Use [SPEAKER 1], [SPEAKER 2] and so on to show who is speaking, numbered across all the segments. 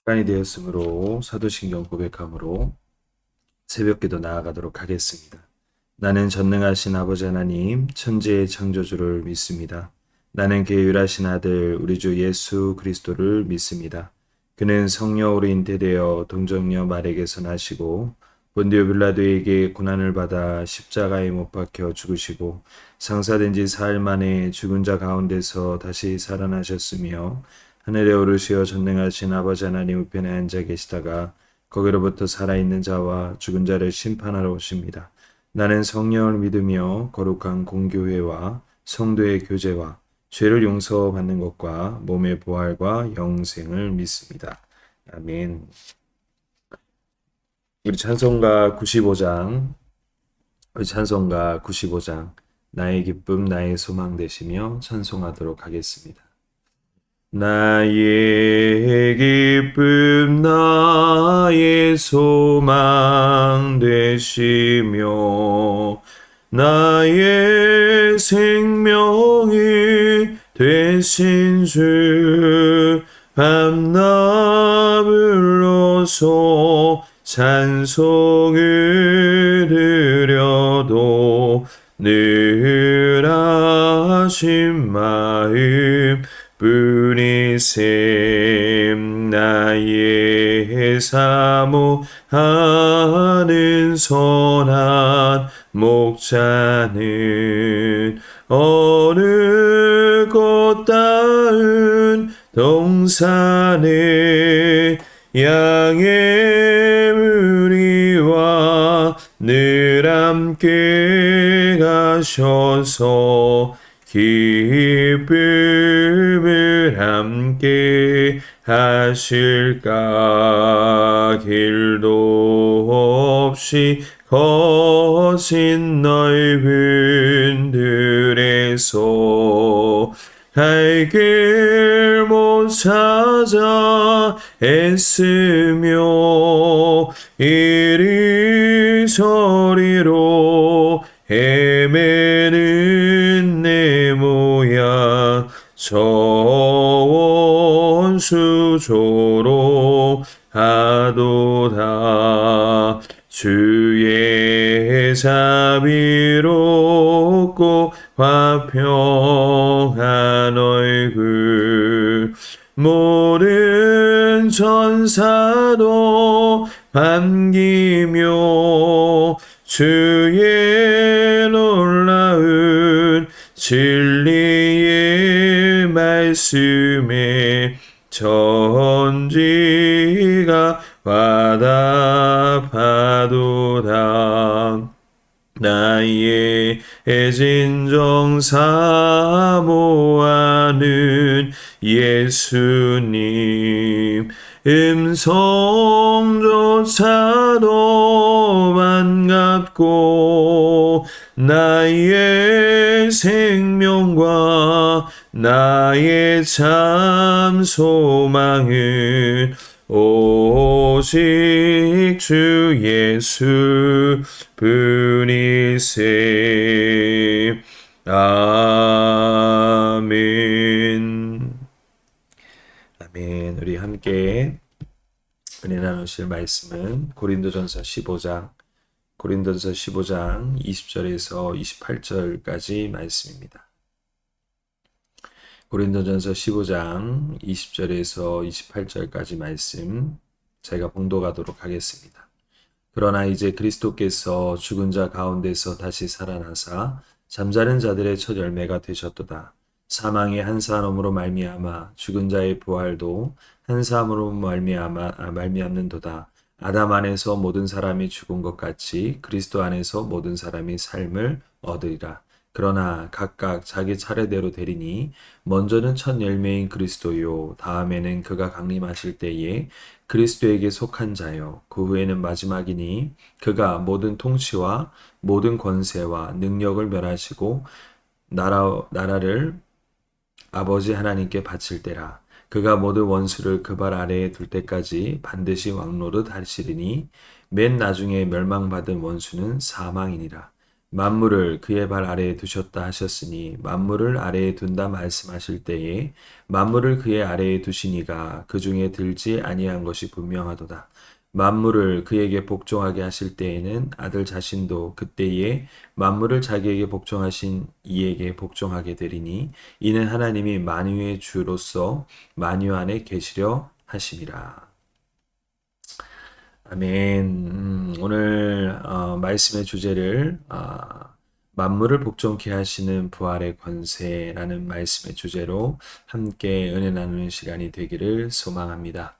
[SPEAKER 1] 시간이 되었으므로 사도신경 고백함으로 새벽기도 나아가도록 하겠습니다. 나는 전능하신 아버지 하나님 천지의 창조주를 믿습니다. 나는 그의 유일하신 아들 우리 주 예수 그리스도를 믿습니다. 그는 성령으로 잉태되어 동정녀 마리아에게서 나시고 본디오 빌라도에게 고난을 받아 십자가에 못 박혀 죽으시고 상사된 지 사흘 만에 죽은 자 가운데서 다시 살아나셨으며 하늘에 오르시어 전능하신 아버지 하나님 우편에 앉아 계시다가 거기로부터 살아있는 자와 죽은 자를 심판하러 오십니다. 나는 성령을 믿으며 거룩한 공교회와 성도의 교제와 죄를 용서받는 것과 몸의 부활과 영생을 믿습니다. 아멘. 우리 찬송가 95장 나의 기쁨 나의 소망 되시며 찬송하도록 하겠습니다. 나의 기쁨 나의 소망 되시며 나의 생명이 되신 주 밤낮불러서 찬송을 드려도 늘 하신 마음 뿐이셈. 나의 사모하는 선한 목자는 어느 꽃다운 동산에 양의 무리와 늘 함께 가셔서 기쁨을 함께 하실까. 길도 없이 거친 넓은 들에서 갈 길 못 찾아 애쓰며 이리저리로 헤매는 내 모양 저 원수조로 하도다. 주의 자비롭고 화평한 얼굴 모든 천사도 반기며 주의 놀라운 진리의 말씀에 천지가 화답하도다. 나의 진정 사모하는 예수님 음성조차도 반갑고 나의 생명과 나의 참 소망은 오직 주 예수 뿐이세. 아멘. 아멘. 우리 함께 은혜 나누실 말씀은 고린도전서 15장 20절에서 28절까지 말씀입니다. 고린도전서 15장 20절에서 28절까지 말씀 제가 봉독하도록 하겠습니다. 그러나 이제 그리스도께서 죽은 자 가운데서 다시 살아나사 잠자는 자들의 첫 열매가 되셨도다. 사망이 한 사람으로 말미암아 죽은 자의 부활도 한 사람으로 말미암는도다. 아담 안에서 모든 사람이 죽은 것 같이 그리스도 안에서 모든 사람이 삶을 얻으리라. 그러나 각각 자기 차례대로 되리니 먼저는 첫 열매인 그리스도요 다음에는 그가 강림하실 때에 그리스도에게 속한 자요 그 후에는 마지막이니 그가 모든 통치와 모든 권세와 능력을 멸하시고 나라를 아버지 하나님께 바칠 때라. 그가 모든 원수를 그 발 아래에 둘 때까지 반드시 왕노릇 하시리니 맨 나중에 멸망받은 원수는 사망이니라. 만물을 그의 발 아래에 두셨다 하셨으니 만물을 아래에 둔다 말씀하실 때에 만물을 그의 아래에 두시니가 그 중에 들지 아니한 것이 분명하도다. 만물을 그에게 복종하게 하실 때에는 아들 자신도 그때에 만물을 자기에게 복종하신 이에게 복종하게 되리니 이는 하나님이 만유의 주로서 만유 안에 계시려 하심이라. 아멘. 오늘 말씀의 주제를 만물을 복종케 하시는 부활의 권세라는 말씀의 주제로 함께 은혜 나누는 시간이 되기를 소망합니다.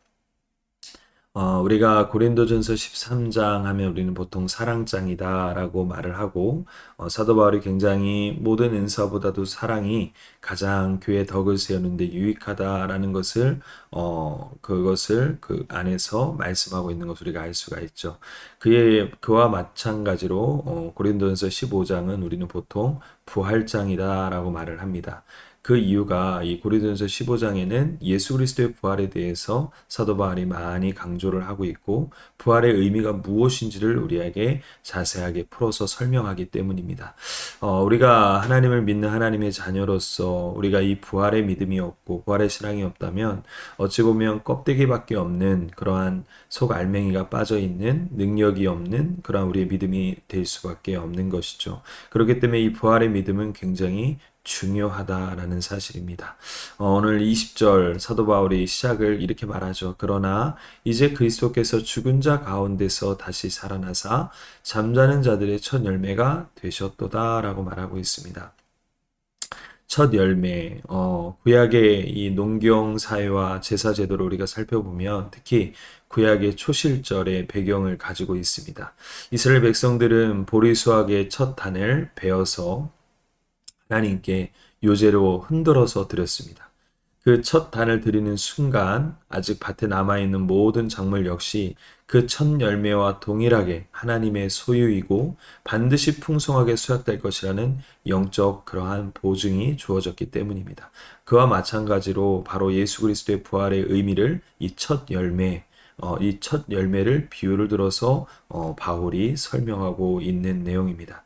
[SPEAKER 1] 우리가 고린도전서 13장 하면 우리는 보통 사랑장이다라고 말을 하고 사도 바울이 굉장히 모든 은사보다도 사랑이 가장 교회 덕을 세우는 데 유익하다라는 것을 그것을 그 안에서 말씀하고 있는 것을 우리가 알 수가 있죠. 그와 마찬가지로 고린도전서 15장은 우리는 보통 부활장이다라고 말을 합니다. 그 이유가 이 고린도전서 15장에는 예수 그리스도의 부활에 대해서 사도 바울이 많이 강조를 하고 있고 부활의 의미가 무엇인지를 우리에게 자세하게 풀어서 설명하기 때문입니다. 우리가 하나님을 믿는 하나님의 자녀로서 우리가 이 부활의 믿음이 없고 부활의 신앙이 없다면 어찌 보면 껍데기밖에 없는 그러한 속 알맹이가 빠져 있는 능력이 없는 그러한 우리의 믿음이 될 수밖에 없는 것이죠. 그렇기 때문에 이 부활의 믿음은 굉장히 중요하다라는 사실입니다. 오늘 20절 사도 바울이 시작을 이렇게 말하죠. 그러나 이제 그리스도께서 죽은 자 가운데서 다시 살아나사 잠자는 자들의 첫 열매가 되셨도다라고 말하고 있습니다. 첫 열매, 구약의 이 농경 사회와 제사 제도를 우리가 살펴보면 특히 구약의 초실절의 배경을 가지고 있습니다. 이스라엘 백성들은 보리 수확의 첫 단을 베어서 하나님께 요제로 흔들어서 드렸습니다. 그 첫 단을 드리는 순간 아직 밭에 남아있는 모든 작물 역시 그 첫 열매와 동일하게 하나님의 소유이고 반드시 풍성하게 수확될 것이라는 영적 그러한 보증이 주어졌기 때문입니다. 그와 마찬가지로 바로 예수 그리스도의 부활의 의미를 이 첫 열매, 이 첫 열매를 비유를 들어서 바울이 설명하고 있는 내용입니다.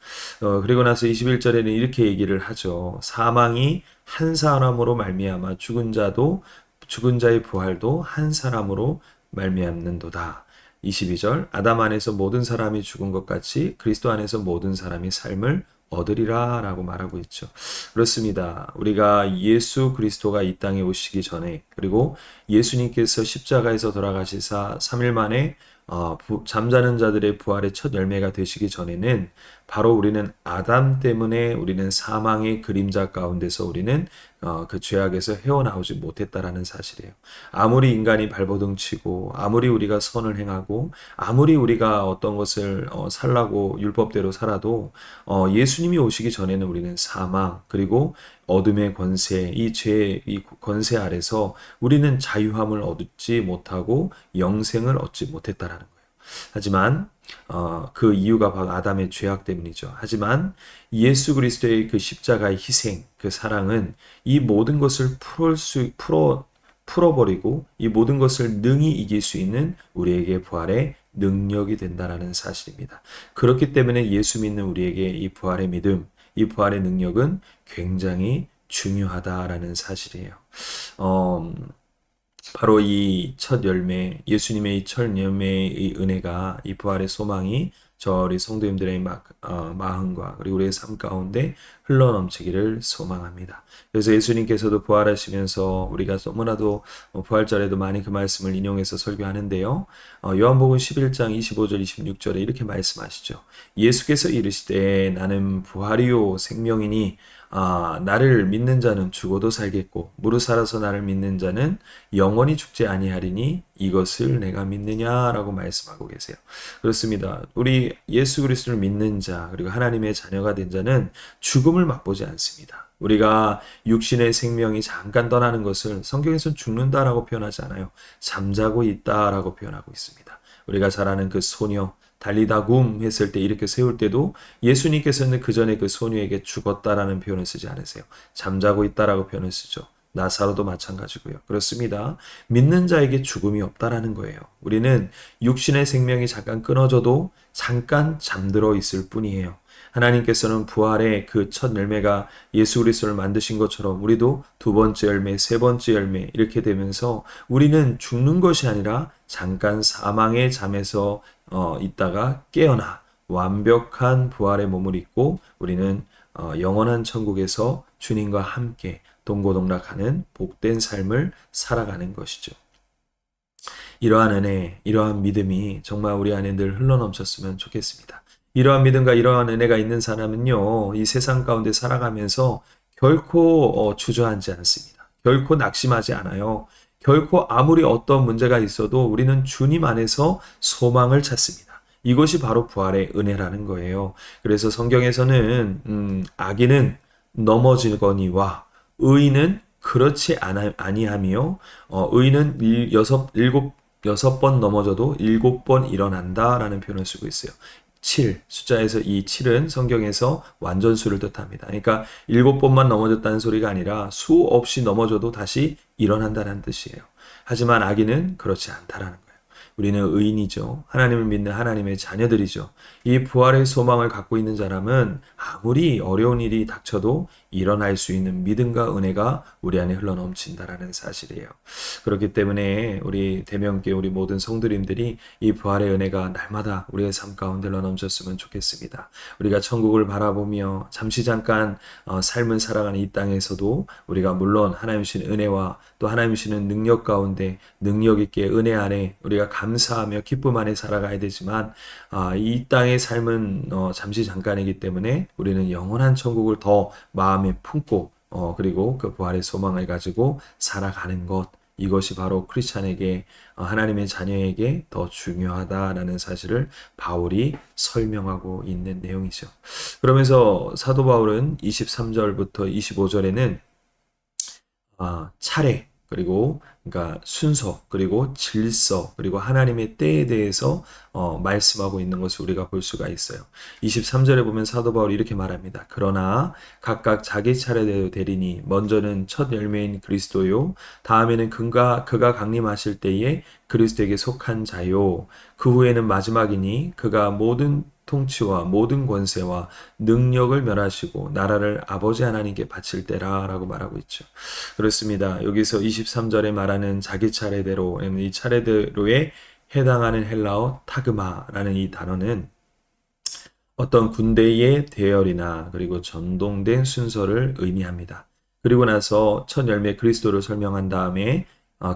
[SPEAKER 1] 그리고 나서 21절에는 이렇게 얘기를 하죠. 사망이 한 사람으로 말미암아 죽은 자의 부활도 한 사람으로 말미암는도다. 22절 아담 안에서 모든 사람이 죽은 것 같이 그리스도 안에서 모든 사람이 삶을 얻으리라 라고 말하고 있죠. 그렇습니다. 우리가 예수 그리스도가 이 땅에 오시기 전에 그리고 예수님께서 십자가에서 돌아가시사 3일 만에 잠자는 자들의 부활의 첫 열매가 되시기 전에는 바로 우리는 아담 때문에 우리는 사망의 그림자 가운데서 우리는 그 죄악에서 헤어나오지 못했다라는 사실이에요. 아무리 인간이 발버둥치고 아무리 우리가 선을 행하고 아무리 우리가 어떤 것을 살라고 율법대로 살아도 예수님이 오시기 전에는 우리는 사망 그리고 어둠의 권세, 이 죄의 이 권세 아래서 우리는 자유함을 얻지 못하고 영생을 얻지 못했다라는 거예요. 하지만 그 이유가 바로 아담의 죄악 때문이죠. 하지만 예수 그리스도의 그 십자가의 희생, 그 사랑은 이 모든 것을 풀어버리고 이 모든 것을 능히 이길 수 있는 우리에게 부활의 능력이 된다라는 사실입니다. 그렇기 때문에 예수 믿는 우리에게 이 부활의 믿음, 이 부활의 능력은 굉장히 중요하다라는 사실이에요. 바로 이 첫 열매, 예수님의 이 첫 열매의 은혜가 이 부활의 소망이 우리 성도님들의 마음과 그리고 우리의 삶 가운데 흘러넘치기를 소망합니다. 그래서 예수님께서도 부활하시면서 우리가 너무나도 부활절에도 많이 그 말씀을 인용해서 설교하는데요. 요한복음 11장 25절 26절에 이렇게 말씀하시죠. 예수께서 이르시되 나는 부활이요 생명이니 나를 믿는 자는 죽어도 살겠고 무릇 살아서 나를 믿는 자는 영원히 죽지 아니하리니 이것을 내가 믿느냐라고 말씀하고 계세요. 그렇습니다. 우리 예수 그리스도를 믿는 자 그리고 하나님의 자녀가 된 자는 죽음을 맛보지 않습니다. 우리가 육신의 생명이 잠깐 떠나는 것을 성경에서는 죽는다라고 표현하지 않아요. 잠자고 있다라고 표현하고 있습니다. 우리가 잘 아는 그 소녀 달리다굼 했을 때 이렇게 세울 때도 예수님께서는 그 전에 그 소녀에게 죽었다라는 표현을 쓰지 않으세요. 잠자고 있다라고 표현을 쓰죠. 나사로도 마찬가지고요. 그렇습니다. 믿는 자에게 죽음이 없다라는 거예요. 우리는 육신의 생명이 잠깐 끊어져도 잠깐 잠들어 있을 뿐이에요. 하나님께서는 부활의 그 첫 열매가 예수 그리스도를 만드신 것처럼 우리도 두 번째 열매, 세 번째 열매 이렇게 되면서 우리는 죽는 것이 아니라 잠깐 사망의 잠에서 있다가 깨어나 완벽한 부활의 몸을 입고 우리는 영원한 천국에서 주님과 함께 동고동락하는 복된 삶을 살아가는 것이죠. 이러한 은혜, 이러한 믿음이 정말 우리 안에 늘 흘러넘쳤으면 좋겠습니다. 이러한 믿음과 이러한 은혜가 있는 사람은요, 이 세상 가운데 살아가면서 결코 주저앉지 않습니다. 결코 낙심하지 않아요. 결코 아무리 어떤 문제가 있어도 우리는 주님 안에서 소망을 찾습니다. 이것이 바로 부활의 은혜라는 거예요. 그래서 성경에서는 악인은 넘어지거니와 의인은 그렇지 아니하며 의인은 여섯 번 넘어져도 일곱 번 일어난다라는 표현을 쓰고 있어요. 7, 숫자에서 이 7은 성경에서 완전수를 뜻합니다. 그러니까 일곱 번만 넘어졌다는 소리가 아니라 수없이 넘어져도 다시 일어난다는 뜻이에요. 하지만 악인은 그렇지 않다라는 거예요. 우리는 의인이죠. 하나님을 믿는 하나님의 자녀들이죠. 이 부활의 소망을 갖고 있는 사람은 아무리 어려운 일이 닥쳐도 일어날 수 있는 믿음과 은혜가 우리 안에 흘러넘친다라는 사실이에요. 그렇기 때문에 우리 대명교회 우리 모든 성도님들이 이 부활의 은혜가 날마다 우리의 삶 가운데 흘러넘쳤으면 좋겠습니다. 우리가 천국을 바라보며 잠시 잠깐 삶을 살아가는 이 땅에서도 우리가 물론 하나님 주신 은혜와 또 하나님 주시는 능력 가운데 능력 있게 은혜 안에 우리가 감사하며 기쁨 안에 살아가야 되지만 이 땅의 삶은 잠시 잠깐이기 때문에 우리는 영원한 천국을 더 마음에 품고 그리고 그 부활의 소망을 가지고 살아가는 것 이것이 바로 크리스찬에게 하나님의 자녀에게 더 중요하다라는 사실을 바울이 설명하고 있는 내용이죠. 그러면서 사도 바울은 23절부터 25절에는 차례 그리고 그러니까 순서 그리고 질서 그리고 하나님의 때에 대해서 말씀하고 있는 것을 우리가 볼 수가 있어요. 23절에 보면 사도 바울이 이렇게 말합니다. 그러나 각각 자기 차례대로 되리니 먼저는 첫 열매인 그리스도요 다음에는 그가 강림하실 때에 그리스도에게 속한 자요 그 후에는 마지막이니 그가 모든 통치와 모든 권세와 능력을 멸하시고 나라를 아버지 하나님께 바칠 때라 라고 말하고 있죠. 그렇습니다. 여기서 23절에 말하는 자기 차례대로 이 차례대로에 해당하는 헬라어 타그마라는 이 단어는 어떤 군대의 대열이나 그리고 전동된 순서를 의미합니다. 그리고 나서 첫 열매 그리스도를 설명한 다음에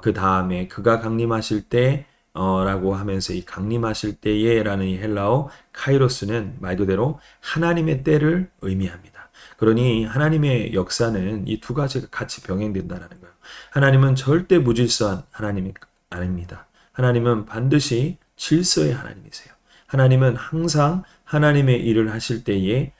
[SPEAKER 1] 그 다음에 그가 강림하실 때 라고 하면서 이 강림하실 때에라는 이 헬라어 카이로스는 말 그대로 하나님의 때를 의미합니다. 그러니 하나님의 역사는 이 두 가지가 같이 병행된다는 거예요. 하나님은 절대 무질서한 하나님이 아닙니다. 하나님은 반드시 질서의 하나님이세요. 하나님은 항상 하나님의 일을 하실 때에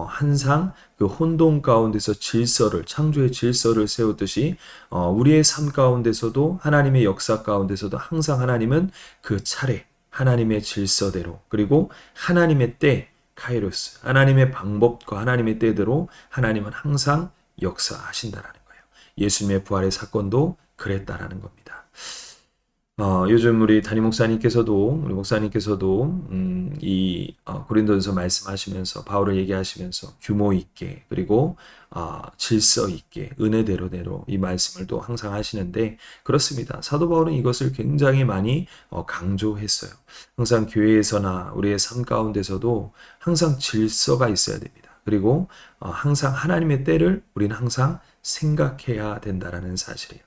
[SPEAKER 1] 항상 그 혼돈 가운데서 질서를 창조의 질서를 세우듯이 우리의 삶 가운데서도 하나님의 역사 가운데서도 항상 하나님은 그 차례 하나님의 질서대로 그리고 하나님의 때 카이로스 하나님의 방법과 하나님의 때대로 하나님은 항상 역사하신다라는 거예요. 예수님의 부활의 사건도 그랬다라는 겁니다. 요즘 우리 담임 목사님께서도 고린도전서 말씀하시면서 바울을 얘기하시면서 규모 있게 그리고 질서 있게 은혜대로대로 이 말씀을 또 항상 하시는데 그렇습니다. 사도 바울은 이것을 굉장히 많이 강조했어요. 항상 교회에서나 우리의 삶 가운데서도 항상 질서가 있어야 됩니다. 그리고 항상 하나님의 때를 우리는 항상 생각해야 된다라는 사실이에요.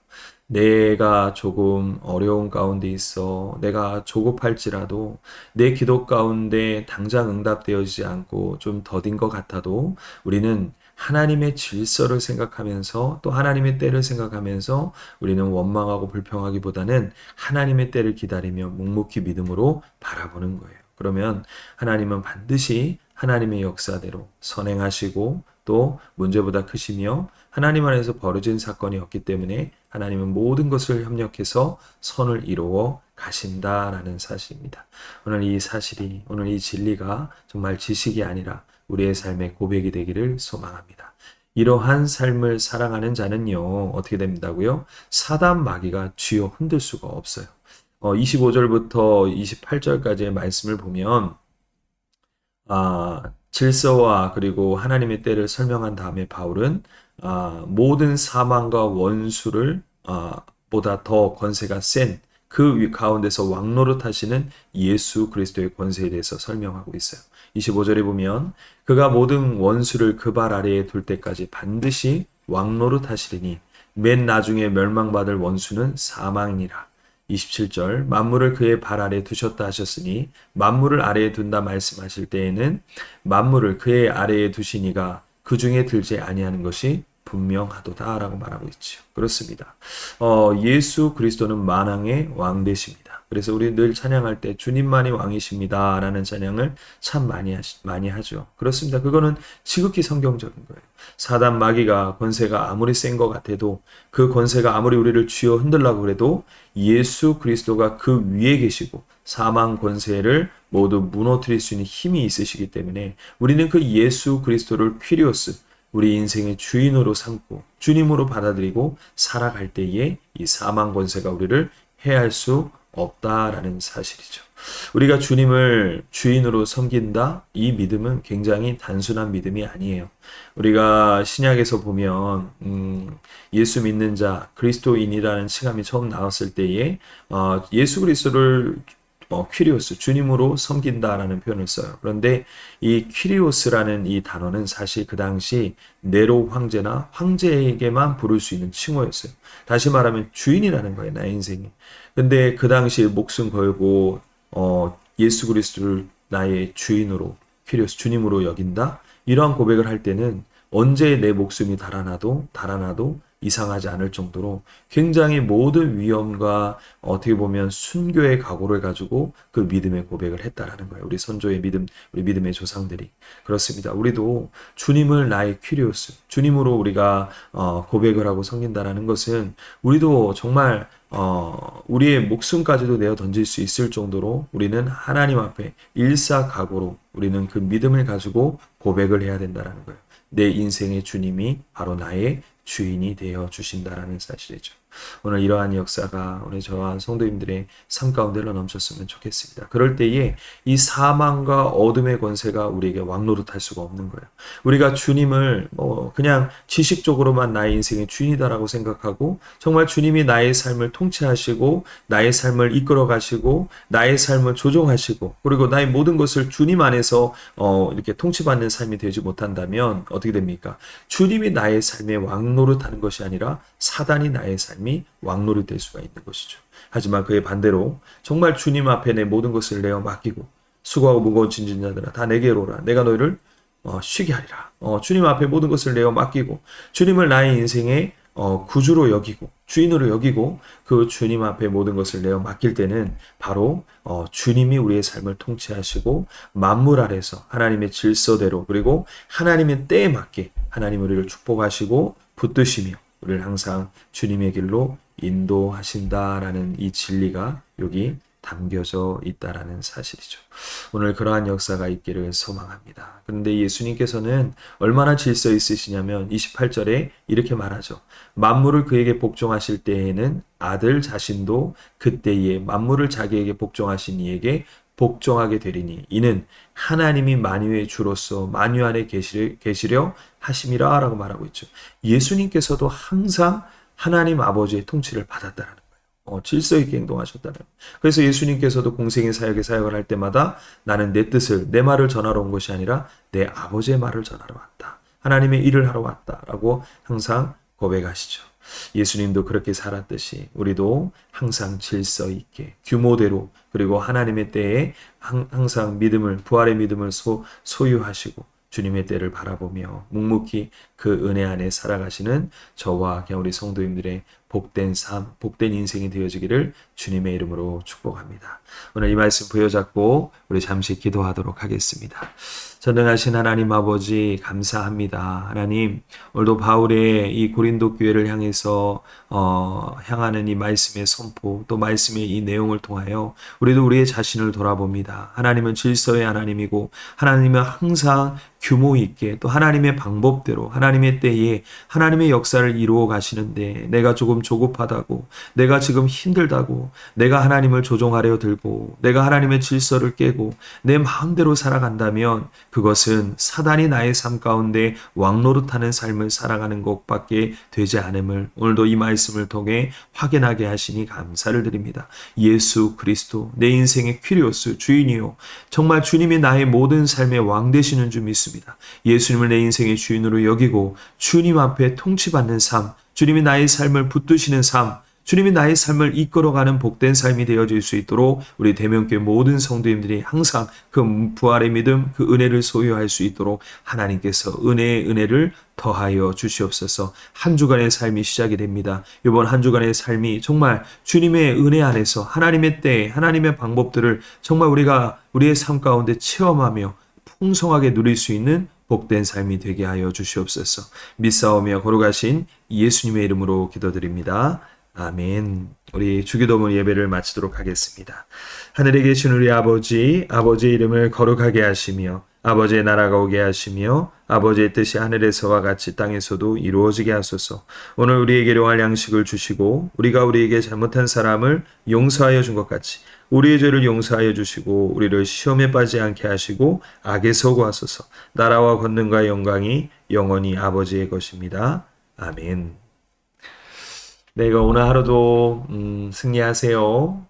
[SPEAKER 1] 내가 조금 어려운 가운데 있어 내가 조급할지라도 내 기도 가운데 당장 응답되어지지 않고 좀 더딘 것 같아도 우리는 하나님의 질서를 생각하면서 또 하나님의 때를 생각하면서 우리는 원망하고 불평하기보다는 하나님의 때를 기다리며 묵묵히 믿음으로 바라보는 거예요. 그러면 하나님은 반드시 하나님의 역사대로 선행하시고 또 문제보다 크시며 하나님 안에서 벌어진 사건이 없기 때문에 하나님은 모든 것을 협력해서 선을 이루어 가신다라는 사실입니다. 오늘 이 사실이 오늘 이 진리가 정말 지식이 아니라 우리의 삶의 고백이 되기를 소망합니다. 이러한 삶을 살아가는 자는요, 어떻게 된다고요? 사단 마귀가 쥐어 흔들 수가 없어요. 25절부터 28절까지의 말씀을 보면, 질서와 그리고 하나님의 때를 설명한 다음에 바울은 모든 사망과 원수를 보다 더 권세가 센 그 가운데서 왕노릇하시는 예수 그리스도의 권세에 대해서 설명하고 있어요. 25절에 보면 그가 모든 원수를 그 발 아래에 둘 때까지 반드시 왕노릇하시리니 맨 나중에 멸망받을 원수는 사망이니라. 27절 만물을 그의 발 아래 두셨다 하셨으니 만물을 아래에 둔다 말씀하실 때에는 만물을 그의 아래에 두시니가 그 중에 들지 아니하는 것이 분명하도다라고 말하고 있죠. 그렇습니다. 예수 그리스도는 만왕의 왕 되십니다. 그래서 우리 늘 찬양할 때 주님만이 왕이십니다라는 찬양을 참 많이 하죠. 그렇습니다. 그거는 지극히 성경적인 거예요. 사단 마귀가 권세가 아무리 센 것 같아도 그 권세가 아무리 우리를 쥐어 흔들라고 그래도 예수 그리스도가 그 위에 계시고 사망 권세를 모두 무너뜨릴 수 있는 힘이 있으시기 때문에 우리는 그 예수 그리스도를 퀴리오스 우리 인생의 주인으로 삼고 주님으로 받아들이고 살아갈 때에 이 사망 권세가 우리를 해할 수 없다라는 사실이죠. 우리가 주님을 주인으로 섬긴다? 이 믿음은 굉장히 단순한 믿음이 아니에요. 우리가 신약에서 보면 예수 믿는 자, 그리스도인이라는 칭함이 처음 나왔을 때에 예수 그리스도를 퀴리오스, 주님으로 섬긴다라는 표현을 써요. 그런데 이 퀴리오스라는 이 단어는 사실 그 당시 네로 황제나 황제에게만 부를 수 있는 칭호였어요. 다시 말하면 주인이라는 거예요, 나의 인생이. 근데 그 당시 목숨 걸고 예수 그리스도를 나의 주인으로 퀴리오스 주님으로 여긴다. 이러한 고백을 할 때는 언제 내 목숨이 달아나도 이상하지 않을 정도로 굉장히 모든 위험과 어떻게 보면 순교의 각오를 가지고 그 믿음의 고백을 했다라는 거예요. 우리 선조의 믿음, 우리 믿음의 조상들이. 그렇습니다. 우리도 주님을 나의 퀴리오스, 주님으로 우리가 고백을 하고 섬긴다라는 것은 우리도 정말 우리의 목숨까지도 내어 던질 수 있을 정도로 우리는 하나님 앞에 일사각오로 우리는 그 믿음을 가지고 고백을 해야 된다라는 거예요. 내 인생의 주님이 바로 나의 주인이 되어 주신다라는 사실이죠. 오늘 이러한 역사가 우리 저와 성도님들의 삶 가운데 넘쳤으면 좋겠습니다. 그럴 때에 이 사망과 어둠의 권세가 우리에게 왕노릇할 수가 없는 거예요. 우리가 주님을 그냥 지식적으로만 나의 인생의 주인이다라고 생각하고 정말 주님이 나의 삶을 통치하시고 나의 삶을 이끌어 가시고 나의 삶을 조종하시고 그리고 나의 모든 것을 주님 안에서 이렇게 통치받는 삶이 되지 못한다면 어떻게 됩니까? 주님이 나의 삶에 왕노릇하는 것이 아니라 사단이 나의 삶이 왕노릇 될 수가 있는 것이죠. 하지만 그의 반대로 정말 주님 앞에 내 모든 것을 내어 맡기고 수고하고 무거운 짐진 자들아 다 내게로 오라. 내가 너희를 쉬게 하리라. 주님 앞에 모든 것을 내어 맡기고 주님을 나의 인생의 구주로 여기고 주인으로 여기고 그 주님 앞에 모든 것을 내어 맡길 때는 바로 주님이 우리의 삶을 통치하시고 만물 아래서 하나님의 질서대로 그리고 하나님의 때에 맞게 하나님 우리를 축복하시고 붙드시며 우리를 항상 주님의 길로 인도하신다라는 이 진리가 여기 담겨져 있다라는 사실이죠. 오늘 그러한 역사가 있기를 소망합니다. 그런데 예수님께서는 얼마나 질서 있으시냐면 28절에 이렇게 말하죠. 만물을 그에게 복종하실 때에는 아들 자신도 그때에 만물을 자기에게 복종하신 이에게 복종하게 되리니 이는 하나님이 만유의 주로서 만유 안에 계시려 하심이라 라고 말하고 있죠. 예수님께서도 항상 하나님 아버지의 통치를 받았다라는 거예요. 질서 있게 행동하셨다는 거예요. 그래서 예수님께서도 공생의 사역에 사역을 할 때마다 나는 내 뜻을 내 말을 전하러 온 것이 아니라 내 아버지의 말을 전하러 왔다. 하나님의 일을 하러 왔다라고 항상 고백하시죠. 예수님도 그렇게 살았듯이 우리도 항상 질서 있게 규모대로 그리고 하나님의 때에 항상 믿음을 부활의 믿음을 소유하시고 주님의 때를 바라보며 묵묵히 그 은혜 안에 살아가시는 저와 우리 성도님들의 복된 삶, 복된 인생이 되어지기를 주님의 이름으로 축복합니다. 오늘 이 말씀 부여잡고 우리 잠시 기도하도록 하겠습니다. 전능하신 하나님 아버지 감사합니다. 하나님 오늘도 바울의 이 고린도 교회를 향해서 향하는 이 말씀의 선포 또 말씀의 이 내용을 통하여 우리도 우리의 자신을 돌아봅니다. 하나님은 질서의 하나님이고 하나님은 항상 규모 있게 또 하나님의 방법대로 하나님의 때에 하나님의 역사를 이루어 가시는데 내가 조금 조급하다고 내가 지금 힘들다고 내가 하나님을 조종하려 들고 내가 하나님의 질서를 깨고 내 마음대로 살아간다면 그것은 사단이 나의 삶 가운데 왕노릇하는 삶을 살아가는 것밖에 되지 않음을 오늘도 이 말씀을 통해 확인하게 하시니 감사를 드립니다. 예수 그리스도 내 인생의 퀴리오스 주인이요 정말 주님이 나의 모든 삶의 왕 되시는 줄 믿습니다. 예수님을 내 인생의 주인으로 여기고 주님 앞에 통치받는 삶, 주님이 나의 삶을 붙드시는 삶, 주님이 나의 삶을 이끌어가는 복된 삶이 되어질 수 있도록 우리 대명교회 모든 성도님들이 항상 그 부활의 믿음, 그 은혜를 소유할 수 있도록 하나님께서 은혜의 은혜를 더하여 주시옵소서. 한 주간의 삶이 시작이 됩니다. 이번 한 주간의 삶이 정말 주님의 은혜 안에서 하나님의 때, 하나님의 방법들을 정말 우리가 우리의 삶 가운데 체험하며 풍성하게 누릴 수 있는 복된 삶이 되게 하여 주시옵소서. 믿사오며 걸어가신 예수님의 이름으로 기도드립니다. 아멘. 우리 주기도문 예배를 마치도록 하겠습니다. 하늘에 계신 우리 아버지, 아버지의 이름을 거룩하게 하시며 아버지의 나라가 오게 하시며 아버지의 뜻이 하늘에서와 같이 땅에서도 이루어지게 하소서. 오늘 우리에게 일용할 양식을 주시고 우리가 우리에게 잘못한 사람을 용서하여 준 것 같이 우리의 죄를 용서하여 주시고 우리를 시험에 빠지지 않게 하시고 악에서 구하소서. 나라와 권능과 영광이 영원히 아버지의 것입니다. 아멘. 네, 오늘 하루도 승리하세요.